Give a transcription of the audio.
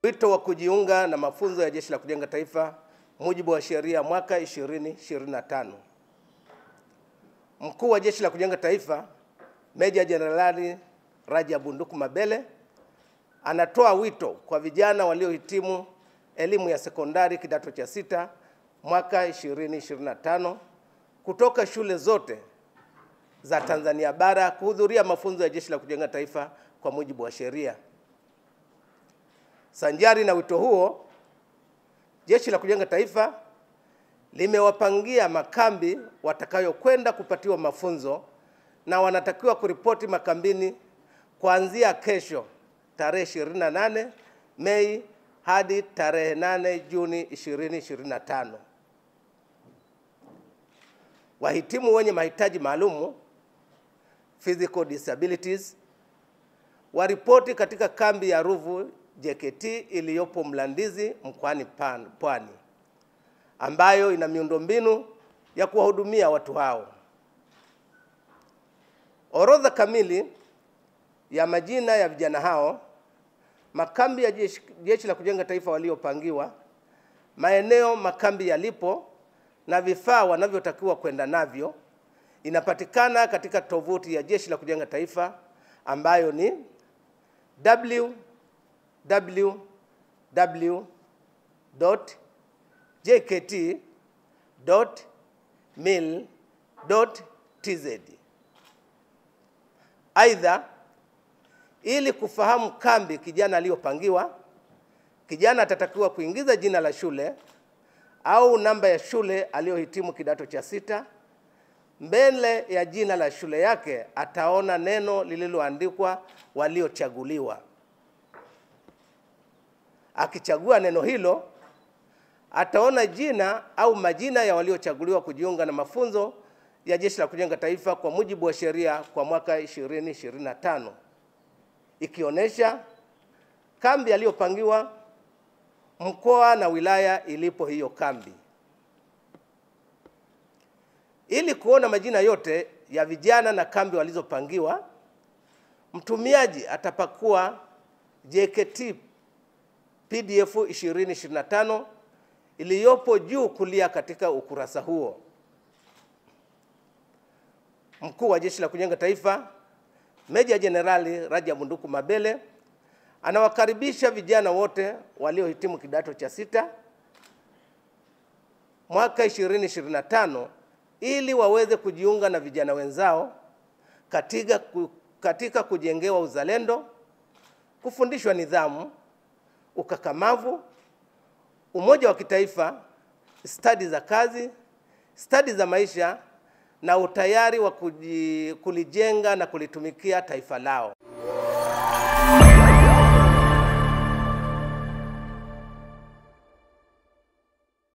Wito wa kujiunga na mafunzo ya Jeshi la Kujenga Taifa mujibu wa sheria mwaka 2025. Mkuu wa Jeshi la Kujenga Taifa Meja Jenerali Rajab Nduku Mabele anatoa wito kwa vijana waliohitimu elimu ya sekondari kidato cha 6 mwaka 2025 kutoka shule zote za Tanzania bara kuhudhuria mafunzo ya Jeshi la Kujenga Taifa kwa mujibu wa sheria. Sanjari na wito huo, Jeshi la Kujenga Taifa limewapangia makambi watakayokwenda kupatiwa mafunzo na wanatakiwa kuripoti makambini kuanzia kesho tarehe 28 Mei hadi tarehe 8 Juni 2025. Wahitimu wenye mahitaji maalumu physical disabilities waripoti katika kambi ya Ruvu JKT iliyopo Mlandizi mkoani Pwani, ambayo ina miundombinu ya kuwahudumia watu hao. Orodha kamili ya majina ya vijana hao, makambi ya Jeshi la Kujenga Taifa waliopangiwa, maeneo makambi yalipo na vifaa wanavyotakiwa kwenda navyo inapatikana katika tovuti ya Jeshi la Kujenga Taifa ambayo ni www.jkt.mil.tz. Aidha, ili kufahamu kambi kijana aliyopangiwa, kijana atatakiwa kuingiza jina la shule au namba ya shule aliyohitimu kidato cha 6. Mbele ya jina la shule yake ataona neno lililoandikwa waliochaguliwa. Akichagua neno hilo, ataona jina au majina ya waliochaguliwa kujiunga na mafunzo ya Jeshi la Kujenga Taifa kwa mujibu wa sheria kwa mwaka 2025, ikionyesha kambi aliyopangiwa, mkoa na wilaya ilipo hiyo kambi. Ili kuona majina yote ya vijana na kambi walizopangiwa, mtumiaji atapakua JKT PDF 2025 iliyopo juu kulia katika ukurasa huo. Mkuu wa Jeshi la Kujenga Taifa Meja Jenerali Rajab Nduku Mabele anawakaribisha vijana wote waliohitimu kidato cha 6 mwaka 2025 ili waweze kujiunga na vijana wenzao katika kujengewa uzalendo, kufundishwa nidhamu, ukakamavu, umoja wa kitaifa, stadi za kazi, stadi za maisha na utayari wa kulijenga na kulitumikia taifa lao.